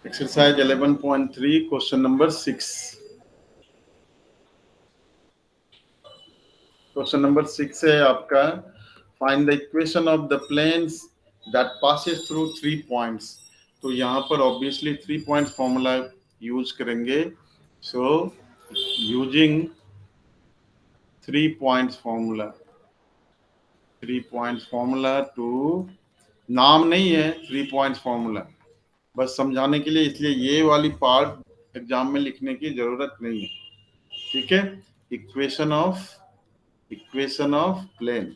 Exercise 11.3 question number 6। Question number 6 है आपका, find the equation of the planes that passes through 3 points. तो यहाँ पर ऑब्वियसली 3 पॉइंट्स फॉर्मूला यूज करेंगे। So using 3 points formula, 3 points formula two, नाम नहीं है 3 पॉइंट्स फॉर्मूला, बस समझाने के लिए, इसलिए ये वाली पार्ट एग्जाम में लिखने की जरूरत नहीं है। ठीक है, इक्वेशन ऑफ प्लेन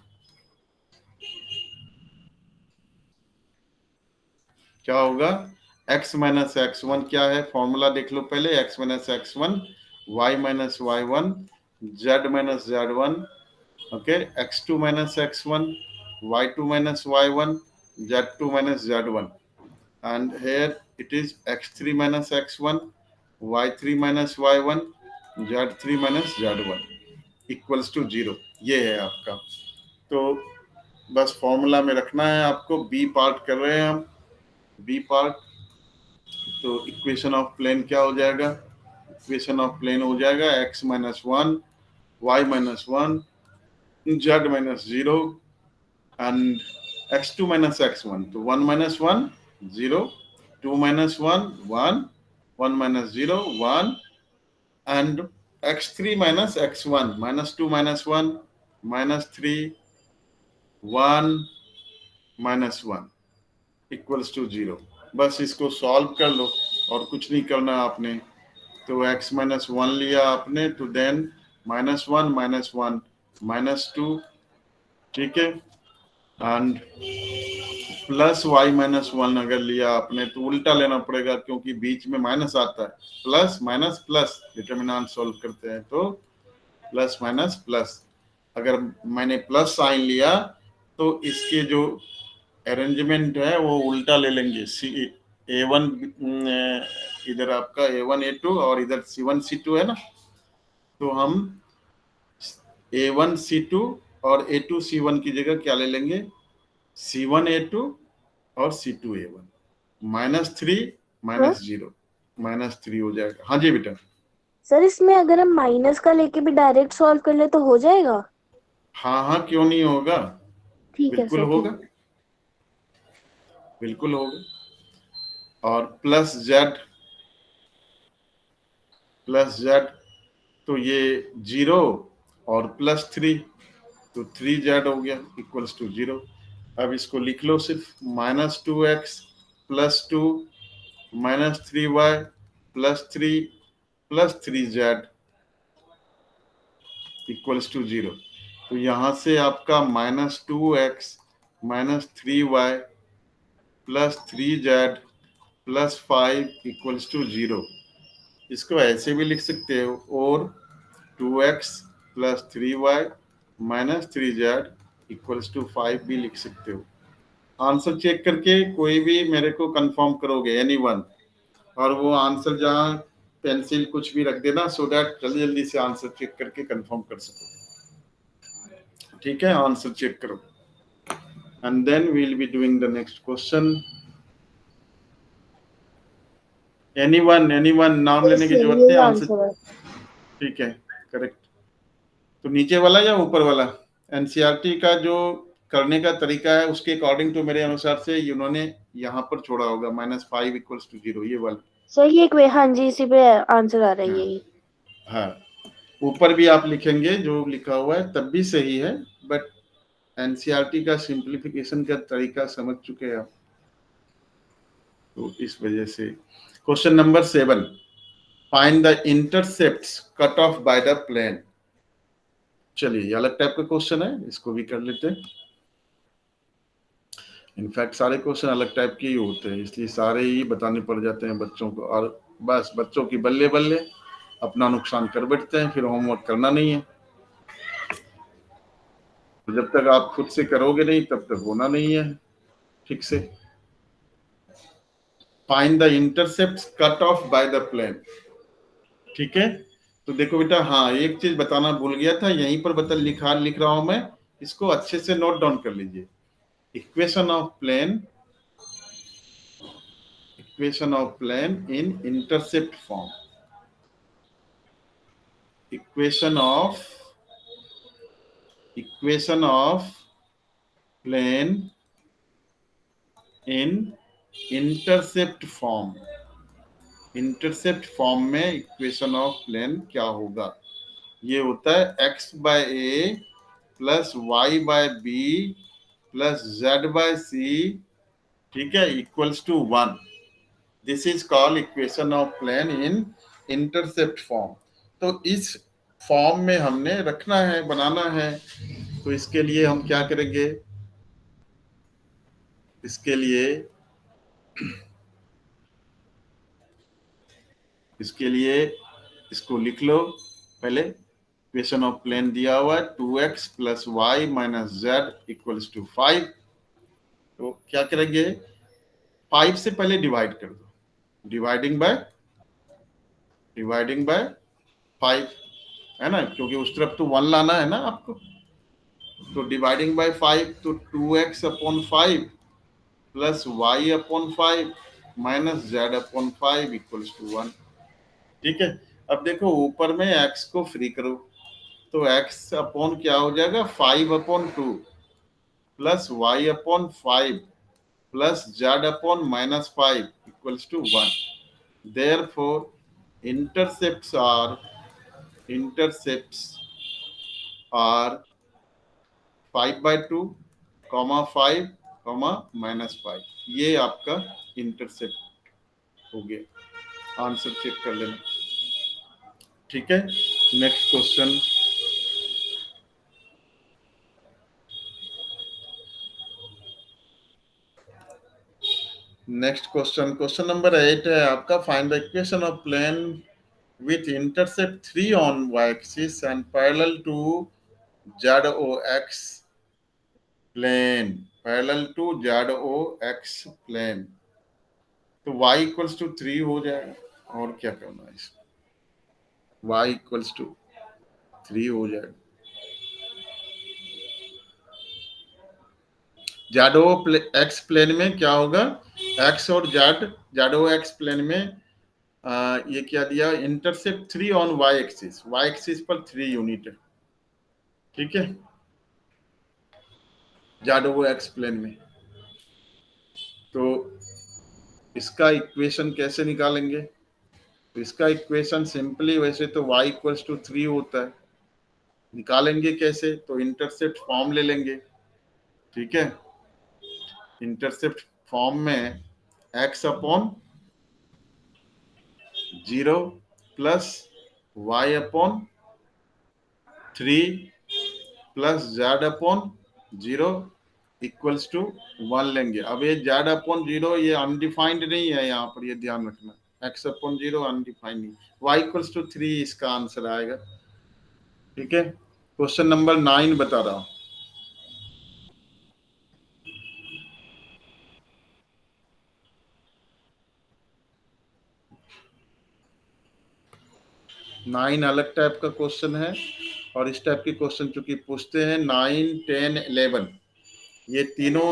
क्या होगा, x माइनस एक्स वन क्या है, फॉर्मूला देख लो पहले, x minus x one, y minus y one, z minus z one, okay, x2 minus x one, y2 minus y1, z2 minus z1, and here it is x3 minus x1, y3 minus y1, z3 minus z1 equals to 0। ये है आपका। तो बस formula में रखना है आपको। B part कर रहे हैं हम, बी पार्ट। तो इक्वेशन ऑफ प्लेन क्या हो जाएगा, इक्वेशन ऑफ प्लेन हो जाएगा x minus one, y minus one, z minus zero, and x2 minus x1, तो 1 minus 1 0, 2 minus 1 1, 1 minus 0 1, and x3 minus x1, minus 2 minus 1 minus 3 1 minus 1 equals to 0। बस इसको solve कर लो और कुछ नहीं करना आपने। तो x माइनस वन लिया आपने, तो then minus one minus two, ठीक है, and plus y minus one अगर लिया आपने तो उल्टा लेना पड़ेगा, क्योंकि बीच में माइनस आता है। Plus minus plus, determinant solve करते हैं तो प्लस माइनस प्लस। अगर मैंने प्लस साइन लिया तो इसके जो अरेंजमेंट है वो उल्टा ले लेंगे। A1 इधर आपका A1 A2 और इधर C1 C2 है ना, तो हम A1 C2 और A2 C1 की जगह क्या ले लेंगे, C1 A2 और C2 A1, minus 3 minus 0, minus 3 हो जाएगा। हाँ जी बेटा। सर इसमें अगर हम माइनस का लेके भी डायरेक्ट सॉल्व कर ले तो हो जाएगा? हाँ हाँ, क्यों नहीं होगा, ठीक है बिल्कुल सर, होगा, ठीक है। बिल्कुल होगा। और प्लस जेड, प्लस जेड, तो ये 0 और प्लस 3, तो 3z हो गया इक्वल्स टू 0। अब इसको लिख लो सिर्फ, minus 2x plus 2 minus 3y plus 3 plus 3z equals to 0। तो यहां से आपका minus 2x minus 3y plus 3z plus 5 equals to 0। इसको ऐसे भी लिख सकते हो, और 2x plus 3y minus 3z equals to 5 भी लिख सकते हो। आंसर चेक करके कोई भी मेरे को कंफर्म करोगे, एनीवन, और वो आंसर जहाँ पेंसिल कुछ भी रख देना, सो दैट जल्दी जल्दी से आंसर चेक करके कंफर्म कर सको। ठीक है, आंसर चेक करो and then we will be doing the next question. Anyone, नाम लेने की जरूरत यही है, आंसर। आंसर है। ठीक है, करेक्ट। तो नीचे वाला या ऊपर वाला, एनसीईआरटी का जो करने का तरीका है उसके अकॉर्डिंग तो मेरे अनुसार से उन्होंने यहाँ पर छोड़ा होगा, -5 इक्वल्स टू 0, ये वाला। सर ये एक वे, हाँ जी, इसी पे आंसर आ रहा है हाँ यही। हाँ, ऊपर भी आप लिखेंगे जो लिखा हुआ है तब भी सही है, बट एनसीईआरटी का सिंप्लीफिकेशन का तरीका समझ चुके हैं आप, तो इस वजह से। Question number 7, find the intercepts cut off by the plane. चलिए, ये अलग टाइप का क्वेश्चन है, इसको भी कर लेते हैं। इनफैक्ट सारे क्वेश्चन अलग टाइप के ही होते हैं, इसलिए सारे ही बताने पड़ जाते हैं बच्चों को, और बस बच्चों की बल्ले बल्ले अपना नुकसान कर बैठते हैं, फिर होमवर्क करना नहीं है। तो जब तक आप खुद से करोगे नहीं तब तक होना नहीं है ठीक से। Find the intercept cut off by the plane. ठीक है, तो देखो बेटा, हाँ एक चीज बताना भूल गया था, यहीं पर लिख रहा हूं मैं, इसको अच्छे से नोट डाउन कर लीजिए। Equation of equation of plane in intercept form, equation of plane in intercept form. Intercept form में इक्वेशन ऑफ प्लेन क्या होगा? ये होता है x by a plus y by b plus z by c, ठीक है, equals to 1। This is called equation of plane in intercept form. तो इस फॉर्म में हमने रखना है, बनाना है। तो इसके लिए हम क्या करेंगे? इसके लिए इसको लिख लो पहले। इक्वेशन ऑफ प्लेन दिया हुआ है 2x plus y minus z equals to 5। तो क्या करेंगे? 5 से पहले डिवाइड कर दो, डिवाइडिंग बाय 5, है ना, क्योंकि उस तरफ तो 1 लाना है ना आपको। तो डिवाइडिंग बाय 5, तो 2x upon 5 plus y upon 5 minus z upon 5 equals to 1। ठीक है। अब देखो ऊपर में x को फ्री करो, तो x अपॉन क्या हो जाएगा? 5 upon 2 plus y upon 5 plus z upon minus 5 equals to 1। Therefore, intercepts are 5 by 2, comma 5, comma minus 5। ये आपका इंटरसेप्ट हो गया। आंसर चेक कर लेना। ठीक है, नेक्स्ट क्वेश्चन। क्वेश्चन नंबर 8 है आपका। Find the equation of plane with intercept 3 on y-axis and parallel to ZOX plane, तो y इक्वल्स टू 3 हो जाएगा। और क्या करना है इसमें? y इक्वल्स टू 3 हो जाएगा। जेड ओ एक्स प्लेन में क्या होगा? x और जेड ओ एक्स प्लेन में ये क्या दिया? इंटरसेप्ट 3 ऑन y एक्सिस पर 3 यूनिट है। ठीक है, जेड ओ एक्स प्लेन में। तो इसका इक्वेशन कैसे निकालेंगे? तो इसका इक्वेशन सिंपली, वैसे तो y इक्वल्स टू 3 होता है, निकालेंगे कैसे? तो इंटरसेप्ट फॉर्म ले लेंगे। ठीक है, इंटरसेप्ट फॉर्म में x upon 0 plus y upon 3 plus z upon 0 equals to 1 लेंगे। अब ये z अपॉन 0 ये अनडिफाइंड नहीं है, यहाँ पर ये ध्यान रखना। x अपॉन 0 अनडिफाइंड नहीं, y इक्वल्स टू 3 इसका आंसर आएगा। ठीक है, क्वेश्चन नंबर 9 बता रहा हूं। नाइन अलग टाइप का क्वेश्चन है, और इस टाइप के क्वेश्चन चूंकि पूछते हैं 9, 10, 11, ये तीनों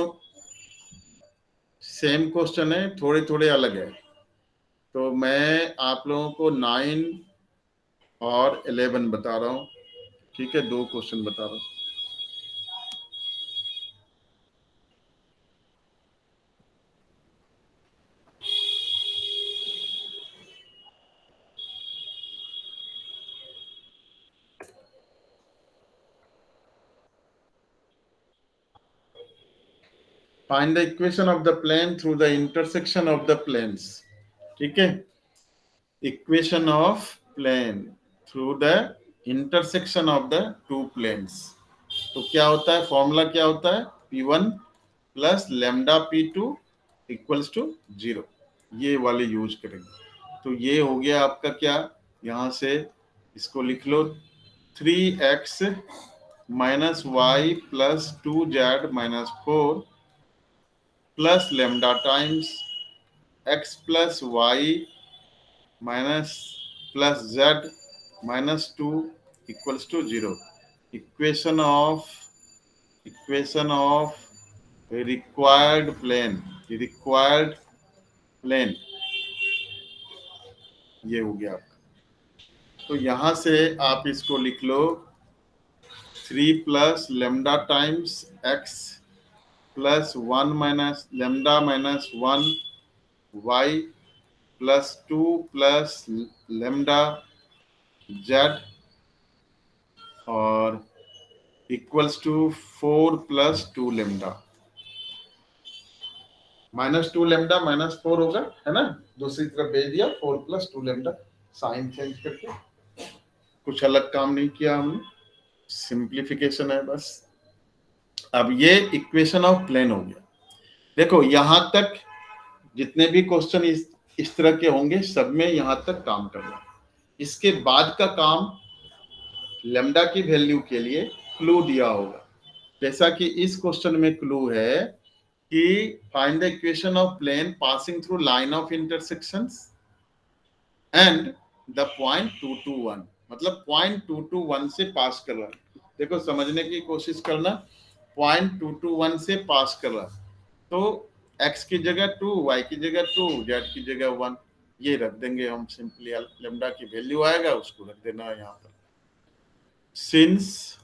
सेम क्वेश्चन है, थोड़े थोड़े अलग है। तो मैं आप लोगों को 9 और 11 बता रहा हूँ। ठीक है, 2 क्वेश्चन बता रहा हूँ। Find the equation of the plane through the intersection of the planes. ठीक है, equation of plane through the intersection of the two planes. तो क्या होता है? फॉर्मूला क्या होता है? P1 plus lambda P2 equals to 0। ये वाले यूज करेंगे। तो ये हो गया आपका क्या? यहां से इसको लिख लो 3x minus y plus 2z minus 4 plus lambda times x plus y minus plus z minus 2 equals to 0। Equation of required plane ये हो गया आपका। तो यहां से आप इसको लिख लो 3 plus lambda times x plus 1 minus lambda minus 1 y plus 2 plus lambda z और equals to 4 plus 2 lambda -2 lambda -4 होगा, है ना। दूसरी तरफ भेज दिया 4 प्लस 2 लेमडा, साइन चेंज करके। कुछ अलग काम नहीं किया हमने, सिंप्लीफिकेशन है बस। अब ये इक्वेशन ऑफ प्लेन हो गया। देखो यहां तक जितने भी क्वेश्चन इस तरह के होंगे सब में यहां तक काम करना। इसके बाद का काम लेमडा की वैल्यू के लिए क्लू दिया होगा। जैसा कि इस क्वेश्चन में क्लू है कि find the equation of plane passing through line of intersections and the point 221, मतलब पॉइंट 221 से पास कर रहा है। देखो समझने की कोशिश करना, पॉइंट 221 से पास कर रहा है तो x की जगह 2, y की जगह 2, z की जगह 1 ये रख देंगे हम सिंपली। लेमडा की वैल्यू आएगा उसको रख देना है यहाँ पर। Since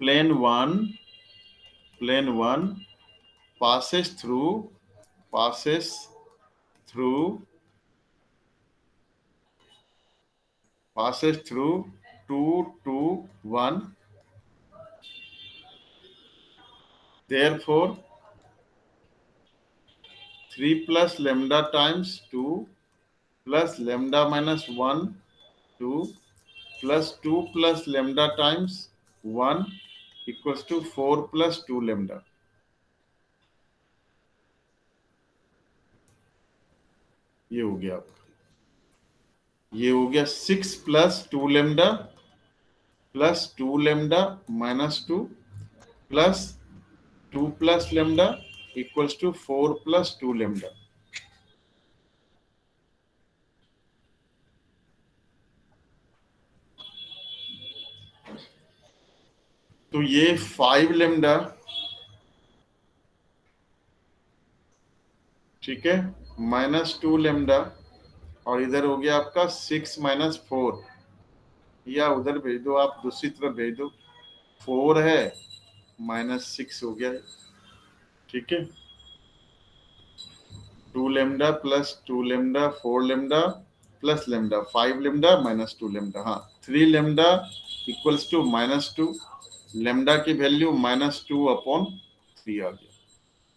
plane 1 passes through 2 to 1, therefore 3 plus lambda times 2 plus lambda minus 1 2 plus 2 plus lambda times 1 equals to 4 plus 2 lambda। ये हो गया आपका, ये हो गया 6 plus 2 lambda plus 2 lambda minus 2 plus 2 plus lambda equals to 4 plus 2 lambda. तो ये 5 lambda, ठीक है, माइनस 2 लेमडा और इधर हो गया आपका 6 माइनस 4, या उधर भेज दो आप, दूसरी तरफ भेज दो। 4 है माइनस 6 हो गया, ठीक है। 2 lambda plus 2 lambda 4 lambda plus lambda 5 lambda minus 2 lambda, हाँ 3 लेमडा इक्वल्स टू -2, लेमडा की वैल्यू -2 अपॉन 3 आ गया।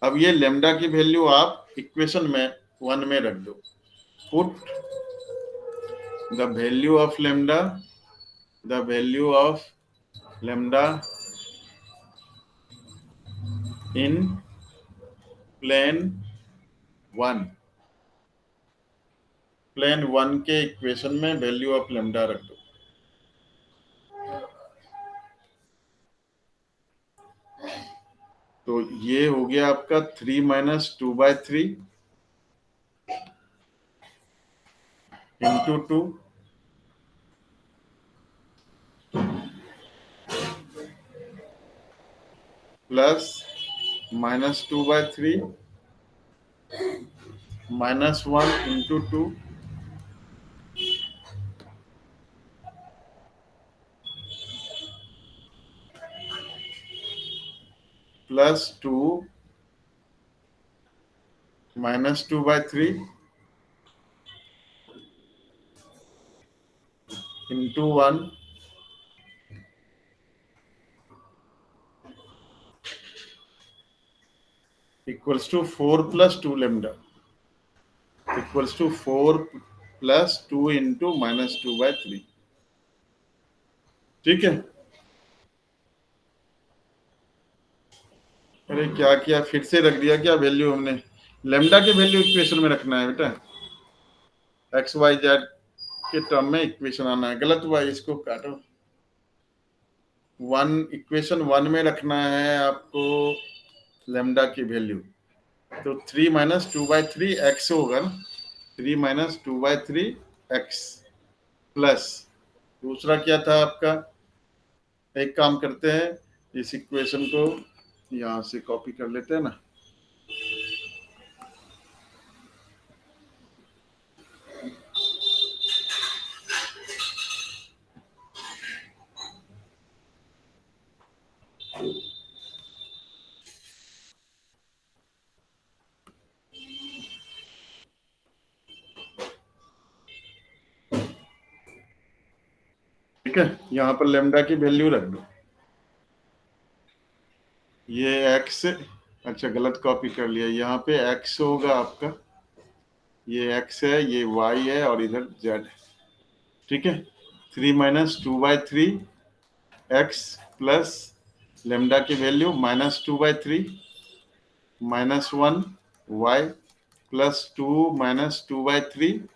अब ये लेमडा की वैल्यू आप इक्वेशन में 1 में रख दो। Put the value of lambda, the value of lambda in plane 1, plane 1 के इक्वेशन में वैल्यू ऑफ लेमडा रख दो। तो ये हो गया आपका 3 minus 2/3 into 2 plus -2/3 -1 into 2 plus 2 -2/3 into 1 equals to 4 plus 2 lambda equals to 4 plus 2 into -2/3, ठीक है। अरे क्या किया, फिर से रख दिया क्या वैल्यू हमने। लेमडा की वैल्यू इक्वेशन में रखना है बेटा, एक्स वाई जेड के टर्म में इक्वेशन आना है। गलत हुआ, इसको काटो। 1 इक्वेशन 1 में रखना है आपको लेमडा की वैल्यू। तो 3 माइनस 2/3 एक्स होगा ना, 3 माइनस 2/3 एक्स प्लस दूसरा क्या था आपका। एक काम करते हैं, इस इक्वेशन को यहां से कॉपी कर लेते हैं ना। ठीक है, यहाँ पर लेमडा की वैल्यू रख दो। ये एक्स, अच्छा गलत कॉपी कर लिया, यहाँ पे एक्स होगा आपका, ये एक्स है, ये वाई है और इधर जेड। ठीक है, 3 माइनस 2/3 एक्स प्लस लेमडा की value -2/3 -1 y plus 2 -2/3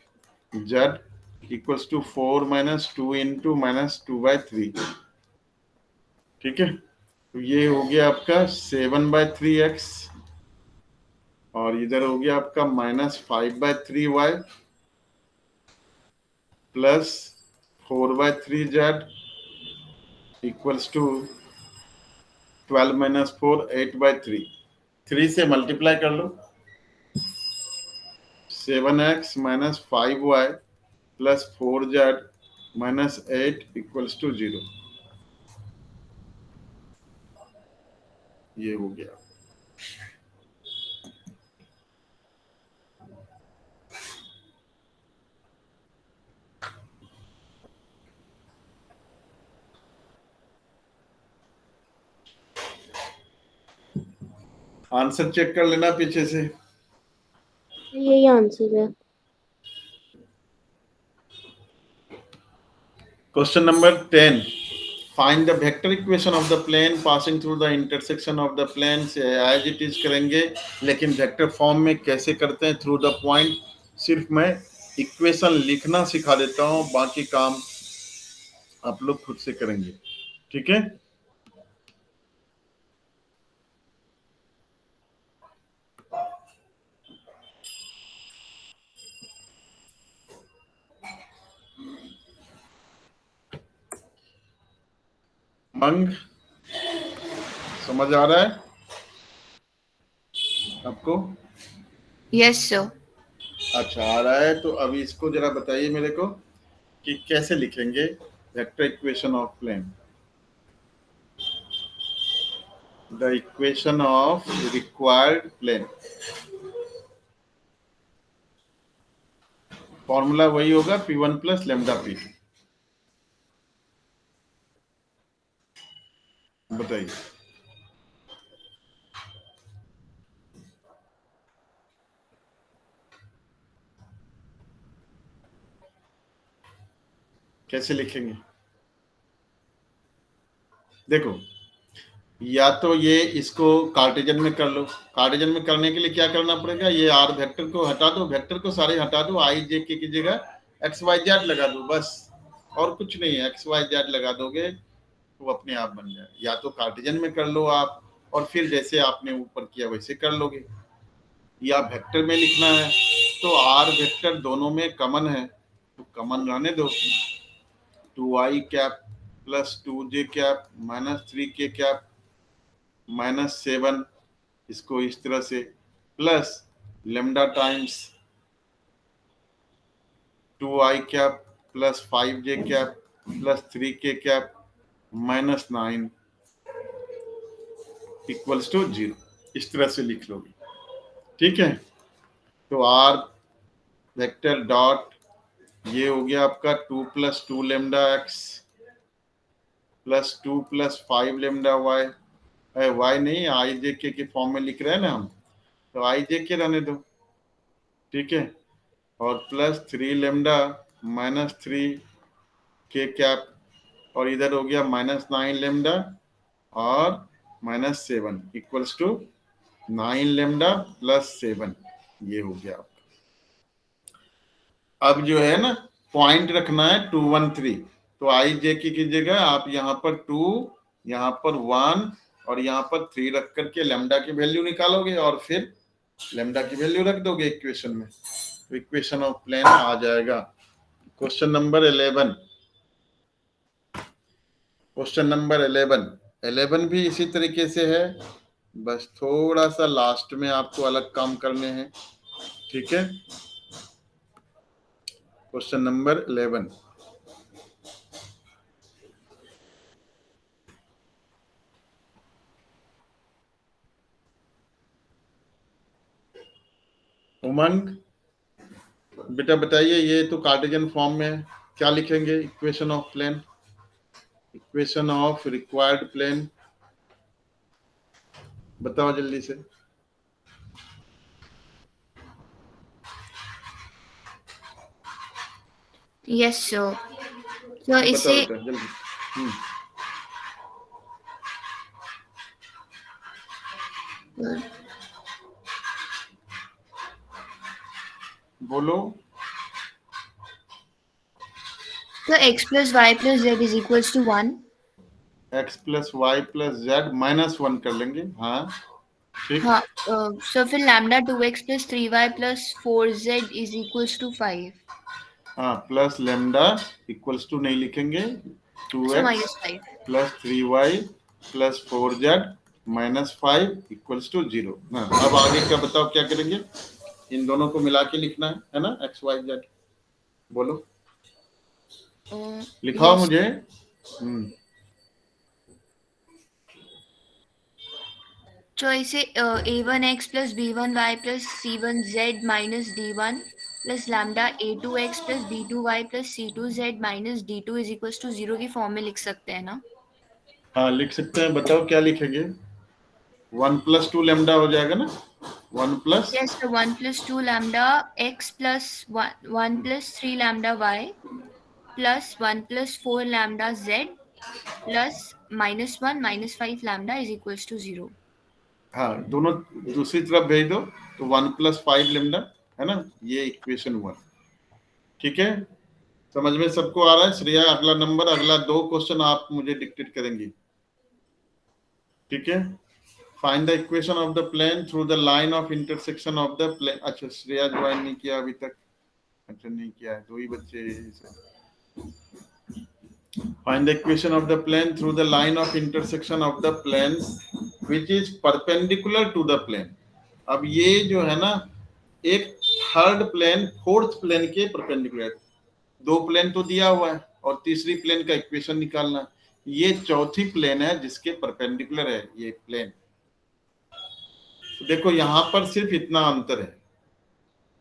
z equals to 4 -2 into -2/3। ठीक है, तो ये हो गया आपका 7/3 एक्स और इधर हो गया आपका -5/3 y plus 4/3 z equals to 12 - 4 8/3। 3 से मल्टीप्लाई कर लो, 7x - 5y plus 4z -8 equals to 0। ये हो गया। आंसर चेक कर लेना पीछे से। यही आंसर है। Question number 10, find the vector equation of the plane passing through the intersection of the plane. से एज इट इज करेंगे, लेकिन वेक्टर फॉर्म में कैसे करते हैं, थ्रू द पॉइंट। सिर्फ मैं इक्वेशन लिखना सिखा देता हूँ, बाकी काम आप लोग खुद से करेंगे। ठीक है, मंग समझ आ रहा है आपको? Yes sir. अच्छा आ रहा है, तो अभी इसको जरा बताइए मेरे को कि कैसे लिखेंगे vector equation of plane. The equation of required plane, formula वही होगा P1 प्लस लेमडा P2। बताइए। कैसे लिखेंगे? देखो, या तो ये इसको कार्टेजन में कर लो। कार्टेजन में करने के लिए क्या करना पड़ेगा, ये आर वेक्टर को हटा दो, वेक्टर को सारे हटा दो, आई जे के की जगह एक्स वाई जेड लगा दो, बस और कुछ नहीं है। एक्स वाई जेड लगा दोगे तो अपने आप बन जाए। या तो कार्टेजन में कर लो आप, और फिर जैसे आपने ऊपर किया वैसे कर लोगे, या वेक्टर में लिखना है तो आर वेक्टर दोनों में कॉमन है तो कॉमन रहने दो। 2i cap plus 2j cap -3k cap -7, इसको इस तरह से, plus lambda times 2i cap plus 5j cap plus 3k cap -9 equals to 0। इस तरह से लिख लोगे। ठीक है, तो आर वेक्टर डॉट, ये हो गया आपका 2 + 2 lambda x plus 2 + 5 lambda y, y नहीं आई जे के फॉर्म में लिख रहे हैं ना हम, तो आई जे के रहने दो। ठीक है, और प्लस 3 लेमडा -3k कैप, और इधर हो गया -9 लेमडा और -7 इक्वल्स टू 9 लेमडा प्लस 7। ये हो गया। अब जो है ना, पॉइंट रखना है 2 1 3, तो आई जे की जगह आप यहाँ पर 2, यहाँ पर 1 और यहाँ पर 3 रख करके लेमडा की वैल्यू निकालोगे और फिर लेमडा की वैल्यू रख दोगे इक्वेशन में, तो इक्वेशन ऑफ प्लेन आ जाएगा। क्वेश्चन नंबर 11, क्वेश्चन नंबर 11 भी इसी तरीके से है, बस थोड़ा सा लास्ट में आपको अलग काम करने हैं। ठीक है, क्वेश्चन नंबर 11, उमंग बेटा बताइए, ये तो कार्टेशियन फॉर्म में है, क्या लिखेंगे equation of plane? Equation of required plane बताओ जल्दी से। Yes, sir. So बताओ इसे बेटा जल्दी। बोलो। so x plus y plus z is equals to 1. x plus y plus z -1 कर लेंगे। हाँ ठीक। हाँ, so फिर lambda 2x plus 3y plus 4z is equals to 5. हाँ प्लस लेमडा इक्वल्स टू नहीं लिखेंगे, So 2x minus 5. Plus 3y plus 4z -5 equals to 0। हाँ अब आगे का बताओ क्या करेंगे। इन दोनों को मिला के लिखना है ना, x y z। बोलो लिखाओ Yes. मुझे। So इसे a1x plus b1y plus c1z minus d1 plus lambda a2x plus b2y plus c2z minus d2 is equals to 0 की फॉर्म में लिख सकते हैं ना। हाँ लिख सकते हैं, बताओ क्या लिखेंगे। 1 + 2 लेमडा हो जाएगा ना, 1 plus Yes, so 1 plus 2 lambda x plus 1 plus 3 lambda y plus 1 plus 4 lambda z plus -1 -5 lambda is equals to 0. हाँ दोनों दूसरी तरफ भेज दो तो 1 + 5 लेमडा है ना, ये इक्वेशन 1। ठीक है, समझ में सबको आ रहा है। श्रेया अगला नंबर, अगला 2 क्वेश्चन आप मुझे डिक्टेट करेंगी। ठीक है, find the equation of the plane through the line of intersection of the plane. अच्छा श्रेया ज्वाइन नहीं किया अभी तक। अच्छा नहीं किया है, 2 ही बच्चे। Find the equation of the plane through the line of intersection of the planes which is perpendicular to the plane. अब ये जो है ना, एक थर्ड प्लेन फोर्थ प्लेन के परपेंडिकुलर, 2 प्लेन तो दिया हुआ है और तीसरी प्लेन का इक्वेशन निकालना। ये चौथी प्लेन है जिसके परपेंडिकुलर है ये प्लेन। तो देखो यहां पर सिर्फ इतना अंतर है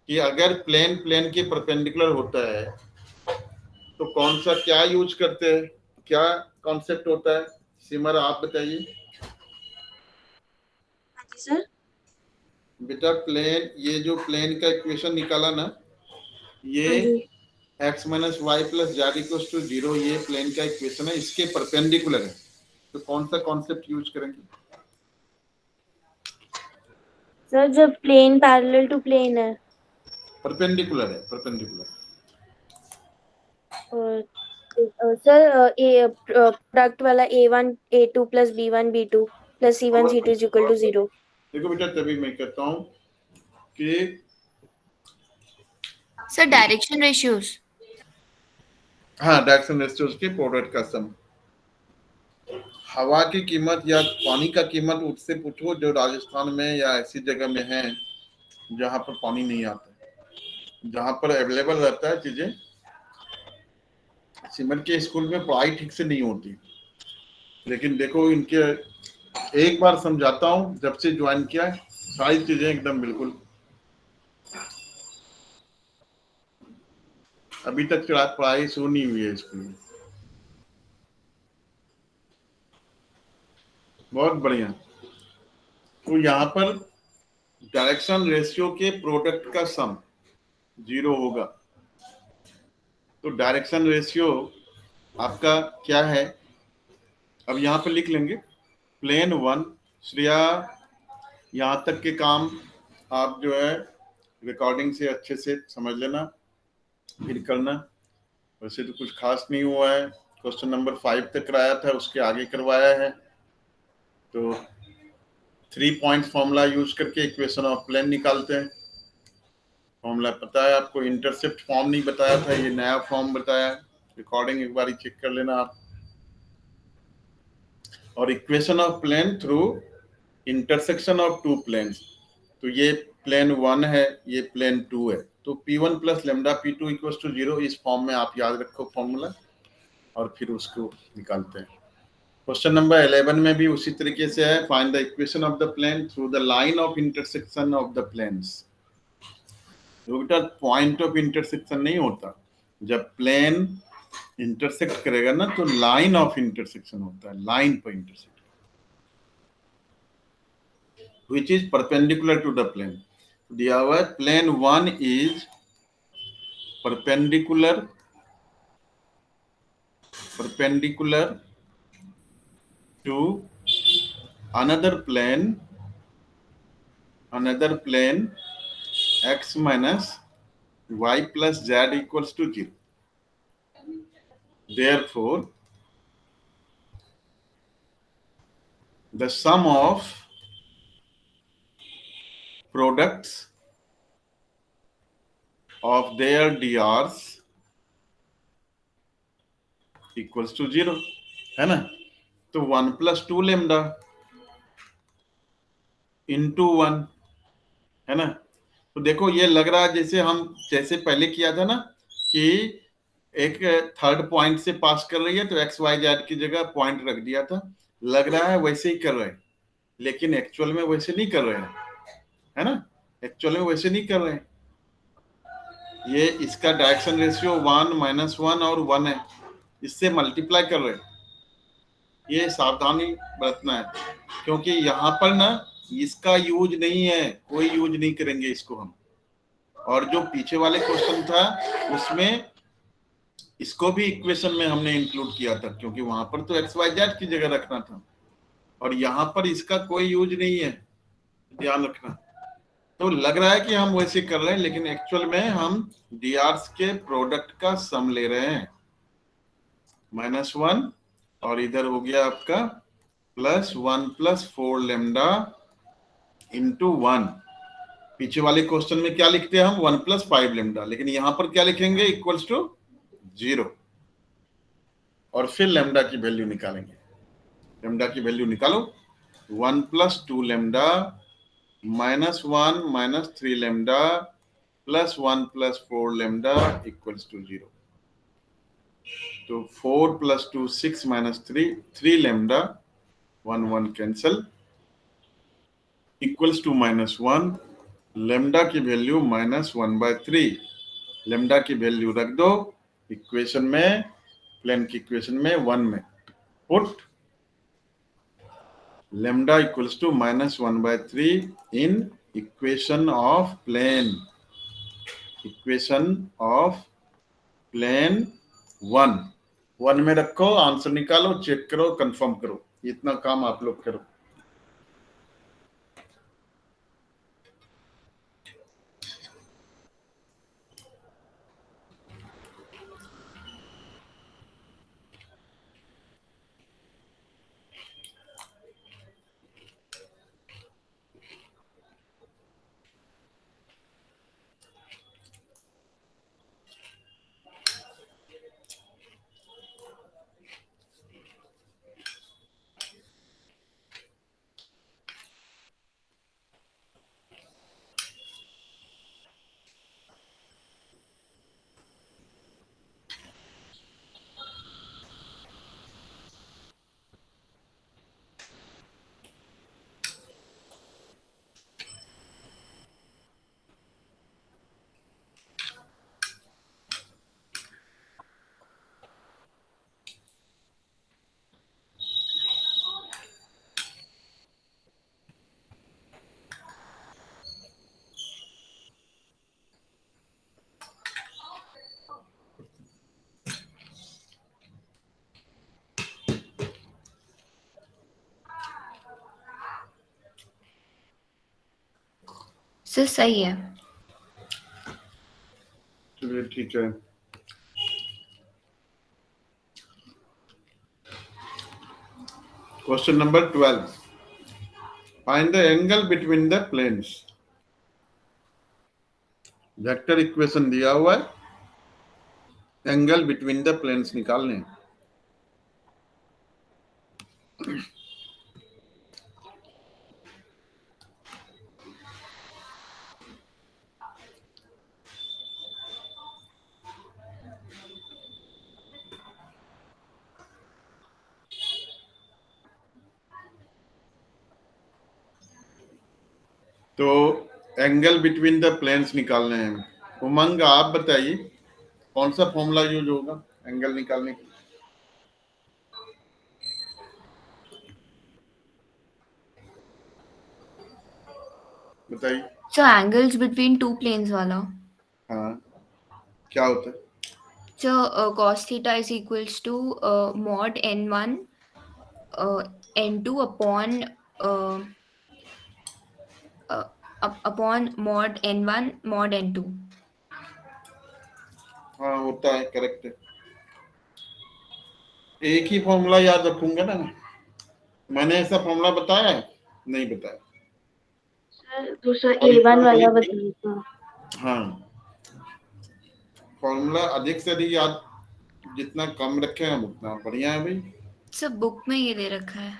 कि अगर प्लेन प्लेन के परपेंडिकुलर होता है तो कौन सा क्या यूज करते हैं, क्या कॉन्सेप्ट होता है। सिमर आप बताइए। सर बेटा प्लेन, ये जो प्लेन का इक्वेशन निकाला ना, ये हाँ जी x - y + z = 0, ये प्लेन का इक्वेशन है, इसके परपेंडिकुलर है। तो कौन सा कॉन्सेप्ट यूज करेंगे। सर, जब प्लेन पैरेलल टू प्लेन है परपेंडिकुलर है, परपेंडिकुलर। सर ए प्रोडक्ट वाला a1 a2 plus b1 b2 plus c1 c2 is equal to 0। देखो बेटा तभी मैं कहता हूं कि Sir, direction ratios. हाँ डायरेक्शन रेशियोज के प्रोडक्ट का सम। हवा की कीमत या पानी का कीमत उससे पूछो जो राजस्थान में या ऐसी जगह में है जहां पर पानी नहीं आता, जहां पर अवेलेबल रहता है चीजें। सिमर के स्कूल में पढ़ाई ठीक से नहीं होती, लेकिन देखो इनके, एक बार समझाता हूँ, जब से ज्वाइन किया है सारी चीजें एकदम बिल्कुल। अभी तक पढ़ाई शुरू नहीं हुई है स्कूल में। बहुत बढ़िया। तो यहाँ पर डायरेक्शन रेशियो के प्रोडक्ट का सम 0 होगा। तो डायरेक्शन रेशियो आपका क्या है, अब यहाँ पर लिख लेंगे प्लेन 1। श्रेया यहाँ तक के काम आप जो है रिकॉर्डिंग से अच्छे से समझ लेना, फिर करना। वैसे तो कुछ खास नहीं हुआ है, क्वेश्चन नंबर 5 तक कराया था, उसके आगे करवाया है। तो 3 पॉइंट फॉर्मूला यूज करके इक्वेशन ऑफ प्लेन निकालते हैं। फॉर्मूला पता है आपको, इंटरसेप्ट फॉर्म नहीं बताया था, ये नया फॉर्म बताया। रिकॉर्डिंग एक बार चेक कर लेना आप। और equation of plane through intersection of 2 planes. तो ये प्लेन 1 है, ये प्लेन 2 है। तो P1 + लैम्डा P2 = 0, इस फॉर्म में आप याद रखो फॉर्मूला, और फिर उसको निकालते हैं। क्वेश्चन नंबर 11 में भी उसी तरीके से है, find the equation of the plane through the line of intersection of the planes. बेटा पॉइंट ऑफ इंटरसेक्शन नहीं होता, जब प्लेन इंटरसेक्ट करेगा ना तो लाइन ऑफ इंटरसेक्शन होता है, लाइन पर intersect, which is perpendicular to the plane. दिया हुआ है plane 1 is perpendicular to another plane x minus y plus z equals to 0. Therefore, the sum of products of their drs equals to 0, है ना? तो 1 plus 2 lambda into 1, है ना? तो देखो ये लग रहा है जैसे पहले किया था ना कि एक थर्ड पॉइंट से पास कर रही है तो एक्स वाई जेड की जगह पॉइंट रख दिया था, लग रहा है वैसे ही कर रहे हैं, लेकिन एक्चुअल में वैसे नहीं कर रहे हैं, है ना? एक्चुअल में वैसे नहीं कर रहे हैं। ये इसका डायरेक्शन रेशियो 1 -1 और 1 है, इससे मल्टीप्लाई कर रहे हैं। ये सावधानी बरतना है, क्योंकि यहाँ पर ना इसका यूज नहीं है, कोई यूज नहीं करेंगे इसको हम। और जो पीछे वाले क्वेश्चन था उसमें इसको भी इक्वेशन में हमने इंक्लूड किया था, क्योंकि वहां पर तो एक्स वाई जेड की जगह रखना था, और यहाँ पर इसका कोई यूज नहीं है, ध्यान रखना। तो लग रहा है कि हम वैसे कर रहे हैं, लेकिन एक्चुअल में हम डीआर्स के प्रोडक्ट का सम ले रहे हैं, -1 और इधर हो गया आपका +1 + 4 लैम्डा इंटू 1। पीछे वाले क्वेश्चन में क्या लिखते हैं हम 1 + 5 लैम्डा, लेकिन यहां पर क्या लिखेंगे इक्वल्स टू 0, और फिर लैम्डा की वैल्यू निकालेंगे। लैम्डा की वैल्यू निकालो, 1 + 2 lambda -1 - 3 lambda +1 + 4 lambda equals to 0। तो 4 + 2 6 - 3 lambda 1 1 cancel equals to -1। Lambda की वैल्यू -1/3, लैम्डा की वैल्यू रख दो इक्वेशन में, प्लेन की इक्वेशन में 1 में put lambda equals to -1/3 in equation of plane, equation of plane 1 में रखो, आंसर निकालो, चेक करो, कंफर्म करो, इतना काम आप लोग करो। सर सही है। चलिए ठीक है। Question number 12, find the angle between the planes. Vector equation दिया हुआ है, एंगल बिटवीन द प्लेन्स निकालने। तो एंगल बिटवीन द प्लेन्स निकालने हैं। उमंग आप बताइए कौन सा फॉर्मूला यूज होगा? एंगल निकालने के लिए। बताइए। So angles between two planes वाला. हाँ, क्या होता है? So cos theta is equals to mod n1 n2 upon uh, uh, upon mod n1 mod n2. हाँ, होता है, करेक्ट है। एक ही फॉर्मूला याद रखूंगा ना मैं। मैंने ऐसा फॉर्मूला बताया है? नहीं बताया। सर दूसरा और A1 वाला एक- बताइए। हाँ, फॉर्मूला अधिक से अधिक याद, जितना कम रखे हम उतना बढ़िया है भाई। सब बुक में ये दे रखा है.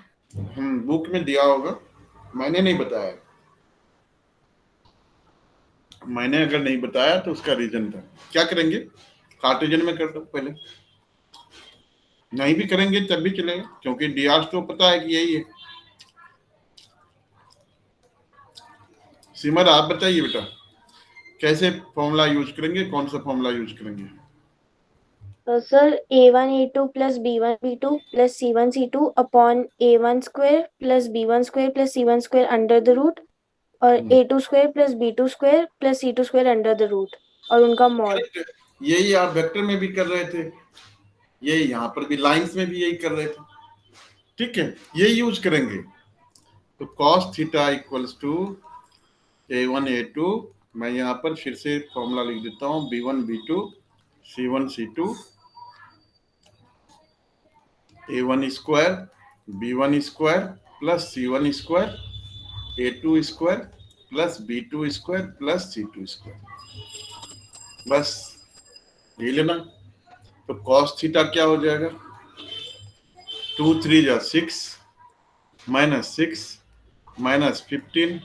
बुक में दिया होगा, मैंने नहीं बताया। मैंने अगर नहीं बताया तो उसका रीजन था। क्या करेंगे, कार्टेजन में कर दो पहले, नहीं भी करेंगे तब भी चलेगा, क्योंकि डी तो पता है कि यही है। सिमर आप बताइए बेटा, कैसे फॉर्मूला यूज करेंगे, कौन सा फॉर्मूला यूज करेंगे? Sir A1 A2 plus B1 B2 plus C1 C2 upon A1 square plus B1 square plus C1 square under the root और A2 square plus B2 square plus C2 square under the root और उनका mod. यही आप vector में भी कर रहे थे, यही यहाँ पर भी लाइंस में भी यही कर रहे थे। ठीक है, ये यूज करेंगे। तो cos theta equals to A1 A2, मैं यहाँ पर फिर से फॉर्मूला लिख देता हूँ, B1 B2 C1 C2 A1 square B1 square plus C1 square A2 square plus B2 square plus C2 square. बस ये लेना। तो cos थीटा क्या हो जाएगा, 2 3 जा 6 माइनस 6 माइनस 15,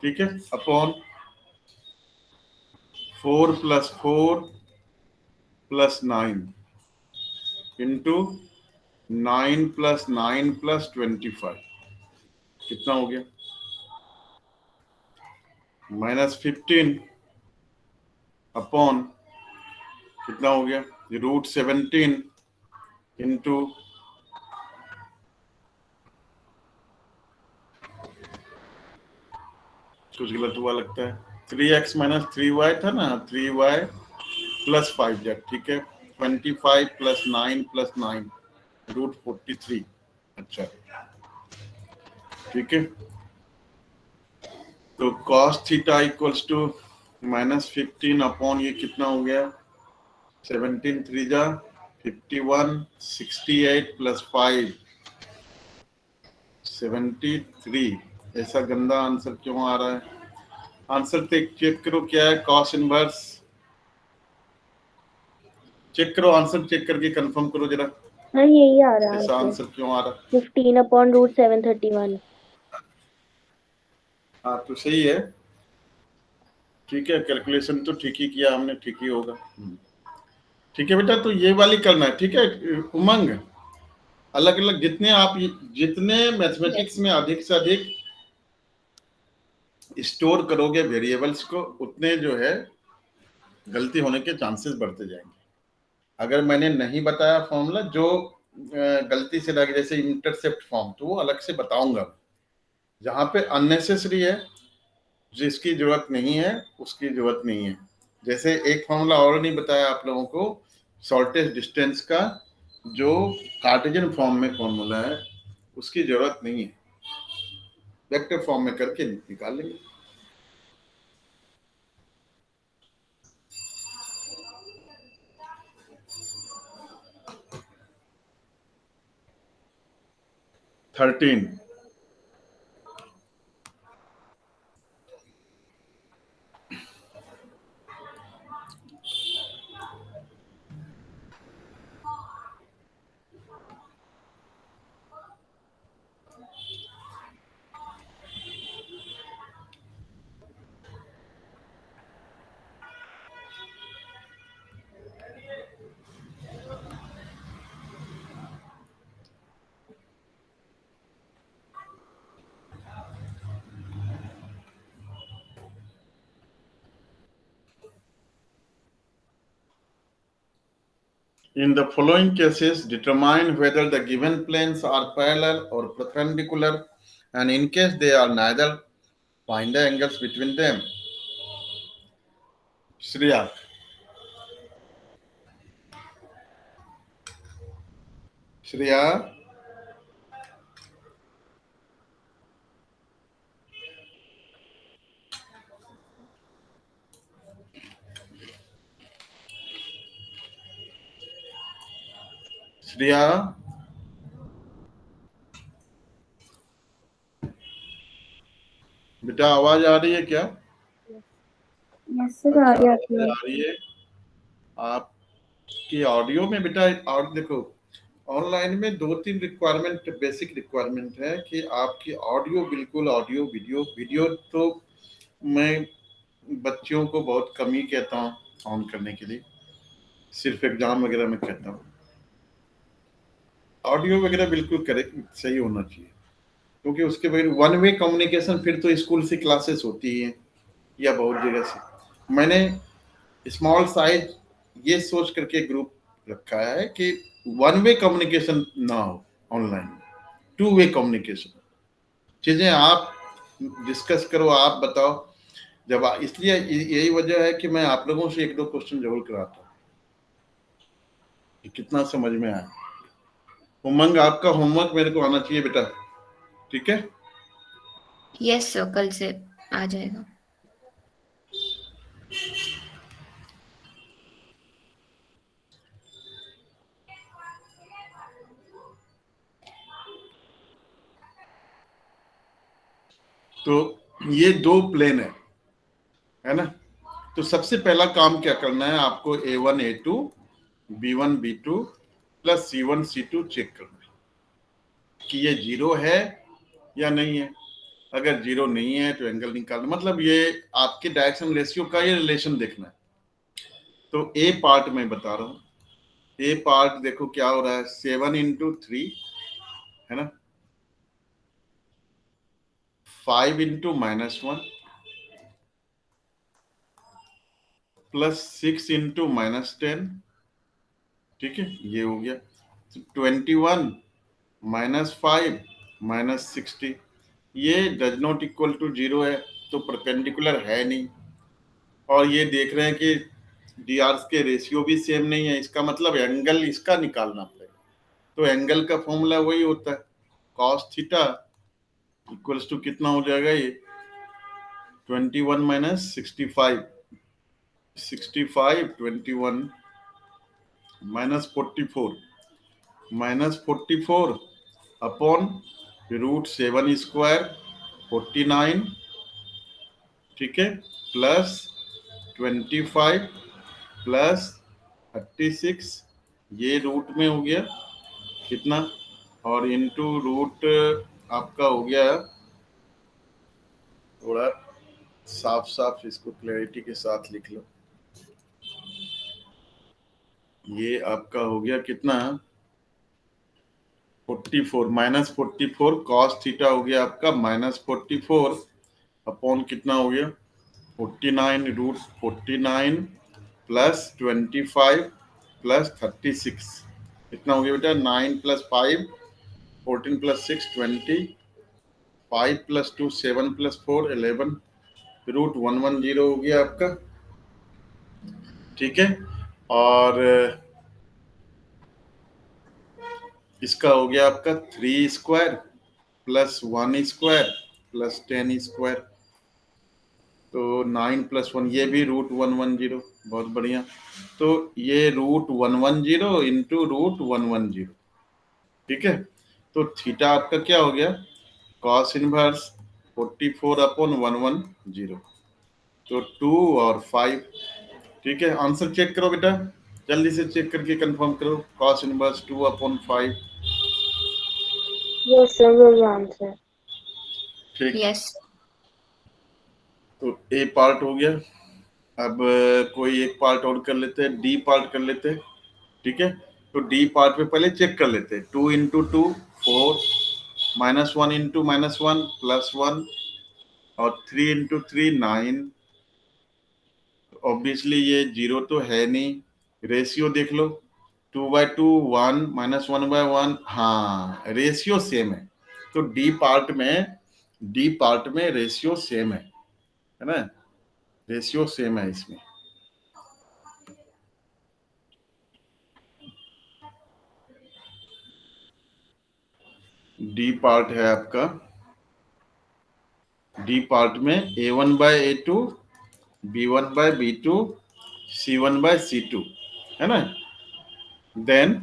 ठीक है, upon 4 plus 4 plus 9 into 9 plus 9 plus 25, कितना हो गया, माइनस 15 अपॉन कितना हो गया, √17 इंटू कुछ गलत हुआ लगता है, 3x माइनस 3y था ना, 3y प्लस 5z, ठीक है, 25 प्लस 9 प्लस 9 √43। अच्छा, ठीक है। तो cos theta equals to -15 upon ये कितना हो गया, 17 3 जा 51, 68 प्लस 5 73। ऐसा गंदा आंसर क्यों आ रहा है? आंसर चेक करो क्या है, cos इनवर्स चेक करो, आंसर चेक करके कंफर्म करो जरा, हाँ यही आ रहा ऐसा है आंसर क्यों आ रहा है? 15 अपॉन √731। हाँ तो सही है, ठीक है, कैलकुलेशन तो ठीक ही किया हमने, ठीक ही होगा। ठीक है बेटा, तो ये वाली करना है, ठीक है। उमंग, अलग अलग जितने मैथमेटिक्स में अधिक से अधिक स्टोर करोगे वेरिएबल्स को, उतने जो है गलती होने के चांसेस बढ़ते जाएंगे। अगर मैंने नहीं बताया फॉर्मूला, जो गलती से लगे, जैसे इंटरसेप्ट फॉर्म, तो वो अलग से बताऊंगा। जहां पे अननेसेसरी है, जिसकी जरूरत नहीं है उसकी जरूरत नहीं है। जैसे एक फॉर्मूला और नहीं बताया आप लोगों को, शॉर्टेस्ट डिस्टेंस का, जो कार्टेशियन फॉर्म में फॉर्मूला है, उसकी जरूरत नहीं है, वेक्टर फॉर्म में करके निकाल लेंगे। Thirteen, In the following cases, determine whether the given planes are parallel or perpendicular, and in case they are neither, find the angles between them. Shreya. Shreya. Shreya, बेटा आवाज आ रही है क्या? यस सर, आ रही आवाज है। आ रही है आपकी ऑडियो में बेटा। और देखो, ऑनलाइन में 2-3 रिक्वायरमेंट, बेसिक रिक्वायरमेंट है कि आपकी ऑडियो बिल्कुल, ऑडियो वीडियो तो मैं बच्चों को बहुत कम ही कहता हूँ ऑन करने के लिए, सिर्फ एग्जाम वगैरह में कहता हूँ। ऑडियो वगैरह बिल्कुल करेक्ट सही होना चाहिए, क्योंकि उसके बगैर वन वे कम्युनिकेशन फिर तो स्कूल से क्लासेस होती है या बहुत जगह से। मैंने स्मॉल साइज ये सोच करके ग्रुप रखा है कि वन वे कम्युनिकेशन ना हो ऑनलाइन, टू वे कम्युनिकेशन। चीजें आप डिस्कस करो, आप बताओ। जब इसलिए यही वजह है कि मैं आप लोगों से 1-2 क्वेश्चन जरूर कराता हूँ कि कितना समझ में आया। उमंग, आपका होमवर्क मेरे को आना चाहिए बेटा, ठीक है? यस सर, कल से आ जाएगा। तो ये 2 प्लेन है ना? तो सबसे पहला काम क्या करना है आपको, A1 A2 B1 B2 plus C1 C2 check करना है कि ये 0 है या नहीं है। अगर 0 नहीं है तो एंगल निकालना, मतलब ये आपके डायरेक्शन रेशियो का ये रिलेशन देखना है। तो ए पार्ट में बता रहा हूँ। ए पार्ट देखो क्या हो रहा है, 7 into 3 है ना, 5 into -1 प्लस 6 into -10, ठीक है, ये हो गया। 21 -5 -60, ये डज नॉट इक्वल टू 0 है, तो परपेंडिकुलर है नहीं। और ये देख रहे हैं कि डी आर्स के रेशियो भी सेम नहीं है, इसका मतलब एंगल इसका निकालना पड़ेगा। तो एंगल का फॉर्मूला वही होता है, cos थीटा इक्वल्स टू कितना हो जाएगा, ये 21 - 65, 65 21 -44, -44 अपॉन √7² 49, ठीक है, प्लस 25 प्लस 36, ये रूट में हो गया कितना, और इनटू रूट आपका हो गया, थोड़ा साफ साफ इसको क्लैरिटी के साथ लिख लो, ये आपका हो गया कितना, 44 -44 cos थीटा हो गया आपका -44 अपॉन कितना हो गया 49 √49 प्लस 25 प्लस 36, कितना हो गया बेटा, 9 + 5 14 + 6 20, 5 + 2 7 + 4 11, √110 हो गया आपका, ठीक है। और इसका हो गया आपका 3² प्लस 1² प्लस 10², तो 9 + 1, ये भी √110, बहुत बढ़िया। तो ये √110 इंटू √110, ठीक है। तो थीटा आपका क्या हो गया, cos इनवर्स 44 अपॉन 110, तो 2 और 5, ठीक है। आंसर चेक करो बेटा, जल्दी से चेक करके कंफर्म करो, cos inverse 2 upon 5, yes sir, यही आंसर। ठीक। यस। तो ए पार्ट हो गया। अब कोई एक पार्ट और कर लेते हैं, डी पार्ट कर लेते हैं, ठीक है। तो डी पार्ट में पहले चेक कर लेते हैं, 2 × 2 4, -1 × -1 +1, और 3 × 3 9। ऑब्वियसली ये 0 तो है नहीं, रेशियो देख लो, 2/2 1 -1/1, हाँ रेशियो सेम है। तो डी पार्ट में रेशियो सेम है ना, रेशियो सेम है इसमें। डी पार्ट है आपका, डी पार्ट में A1/A2, B1/B2, C1/C2 है ना। Then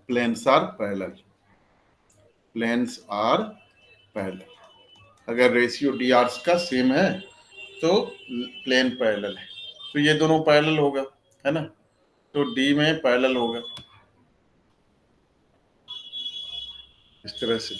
planes are parallel, planes are parallel. अगर रेशियो डी आर्स का सेम है तो प्लेन पैरेलल है, तो ये दोनों पैरेलल होगा है ना, तो डी में पैरेलल होगा इस तरह से।